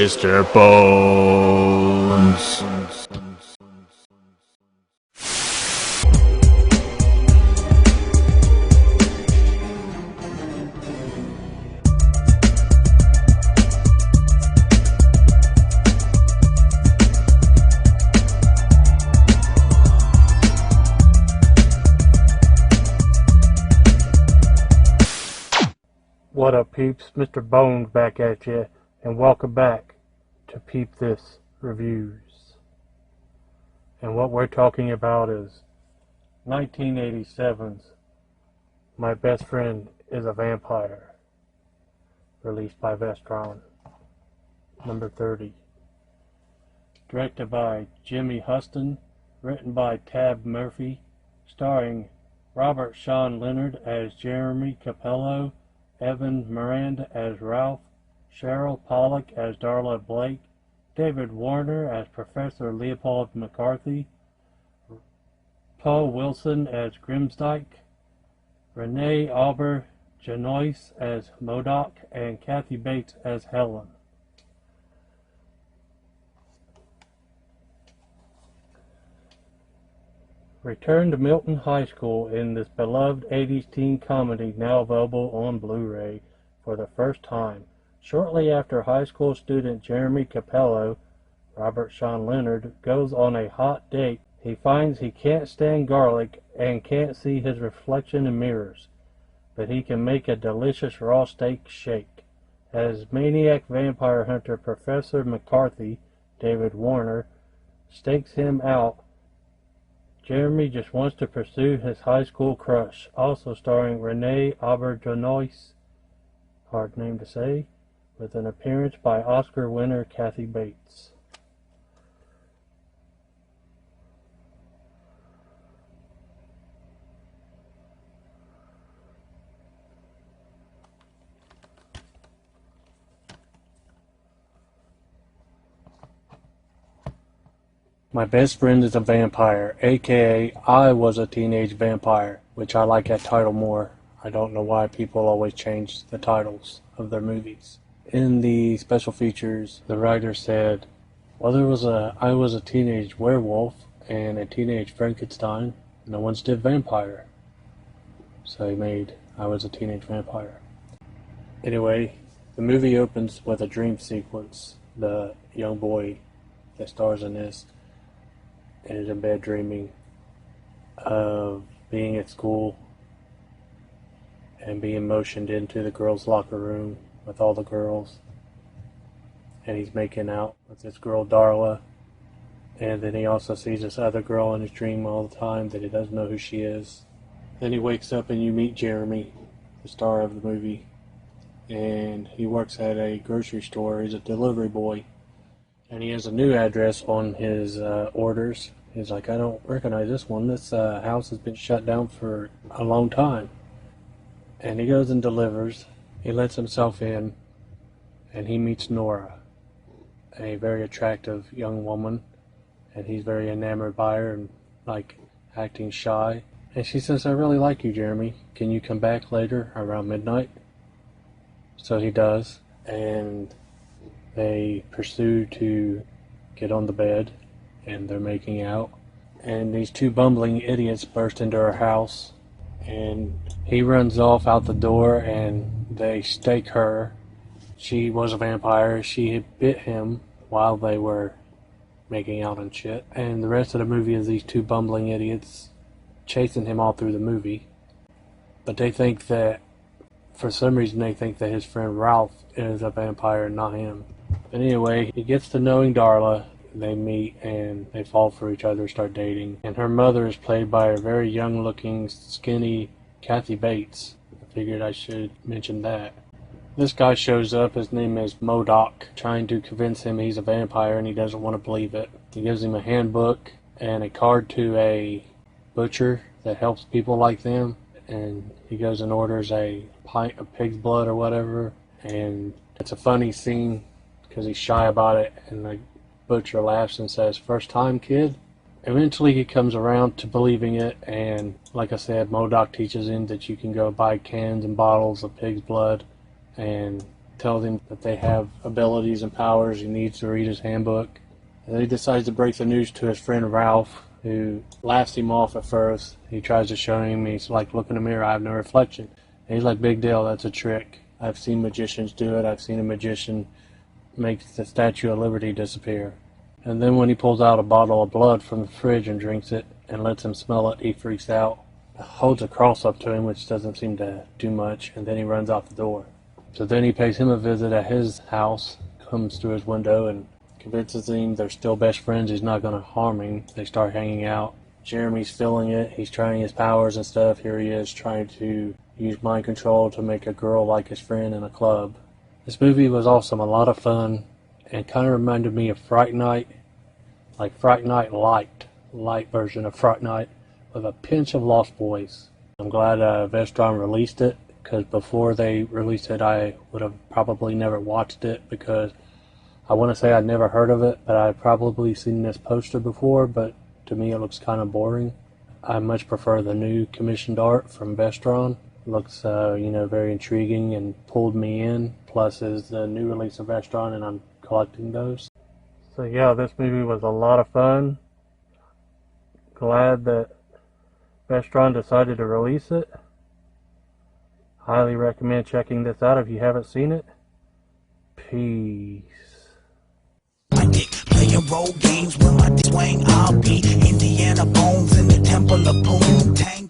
Mr. Bones. What up, peeps? Mr. Bones back at you, and welcome back to Peep This Reviews. And what we're talking about is 1987's My Best Friend is a Vampire, released by Vestron, number 30. Directed by Jimmy Huston, written by Tab Murphy, starring Robert Sean Leonard as Jeremy Capello, Evan Miranda as Ralph, Cheryl Pollock as Darla Blake, David Warner as Professor Leopold McCarthy, Paul Wilson as Grimsdyke, Renee Auberjonois as Modoc, and Kathy Bates as Helen. Return to Milton High School in this beloved 80s teen comedy, now available on Blu-ray for the first time. Shortly after high school student Jeremy Capello, Robert Sean Leonard, goes on a hot date, he finds he can't stand garlic and can't see his reflection in mirrors, but he can make a delicious raw steak shake. As maniac vampire hunter Professor McCarthy, David Warner, stakes him out, Jeremy just wants to pursue his high school crush. Also starring Renee Auberjonois, hard name to say, with an appearance by Oscar winner Kathy Bates. My Best Friend is a Vampire, aka I Was a Teenage Vampire, which I like that title more. I don't know why people always change the titles of their movies. In the special features, the writer said, well, I was a teenage werewolf and a teenage Frankenstein. No one's did vampire. So he made I Was a Teenage Vampire. Anyway, the movie opens with a dream sequence. The young boy that stars in this is in bed dreaming of being at school and being motioned into the girls' locker room with all the girls, and he's making out with this girl Darla, and then he also sees this other girl in his dream all the time that he doesn't know who she is. Then he wakes up and you meet Jeremy, the star of the movie, and he works at a grocery store. He's a delivery boy. And he has a new address on his orders. He's like, I don't recognize this one. This house has been shut down for a long time. And he goes and delivers. He lets himself in. And he meets Nora, a very attractive young woman. And he's very enamored by her and like acting shy. And she says, I really like you, Jeremy. Can you come back later around midnight? So he does. And they pursue to get on the bed, and they're making out. And these two bumbling idiots burst into her house, and he runs off out the door, and they stake her. She was a vampire. She had bit him while they were making out and shit. And the rest of the movie is these two bumbling idiots chasing him all through the movie. But they think that, for some reason, they think that his friend Ralph is a vampire and not him. But anyway, he gets to knowing Darla, they meet and they fall for each other, start dating. And her mother is played by a very young looking, skinny Kathy Bates. I figured I should mention that. This guy shows up, his name is Modoc, trying to convince him he's a vampire and he doesn't want to believe it. He gives him a handbook and a card to a butcher that helps people like them. And he goes and orders a pint of pig's blood or whatever. And it's a funny scene, because he's shy about it, and the butcher laughs and says, first time, kid? Eventually he comes around to believing it, and like I said, Modoc teaches him that you can go buy cans and bottles of pig's blood and tells him that they have abilities and powers. He needs to read his handbook. And then he decides to break the news to his friend Ralph, who laughs him off at first. He tries to show him, he's like, look in the mirror, I have no reflection. And he's like, big deal, that's a trick. I've seen magicians do it. I've seen a magician make the Statue of Liberty disappear. And then when he pulls out a bottle of blood from the fridge and drinks it and lets him smell it, he freaks out. Holds a cross up to him, which doesn't seem to do much, and then he runs out the door. So then he pays him a visit at his house, comes to his window and convinces him they're still best friends, he's not going to harm him. They start hanging out. Jeremy's feeling it, he's trying his powers and stuff. Here he is trying to use mind control to make a girl like his friend in a club. This movie was awesome, a lot of fun, and kind of reminded me of Fright Night, like Fright Night light version of Fright Night, with a pinch of Lost Boys. I'm glad Vestron released it, because before they released it I would have probably never watched it, because I want to say I'd never heard of it, but I'd probably seen this poster before, but to me it looks kind of boring. I much prefer the new commissioned art from Vestron. It looks very intriguing and pulled me in, plus is the new release of Vestron and I'm collecting those. So yeah, this movie was a lot of fun. Glad that Vestron decided to release it. Highly recommend checking this out if you haven't seen it. Peace. My dick playing role games with my swing. I'll be Indiana Bones in the Temple of Boom Tang.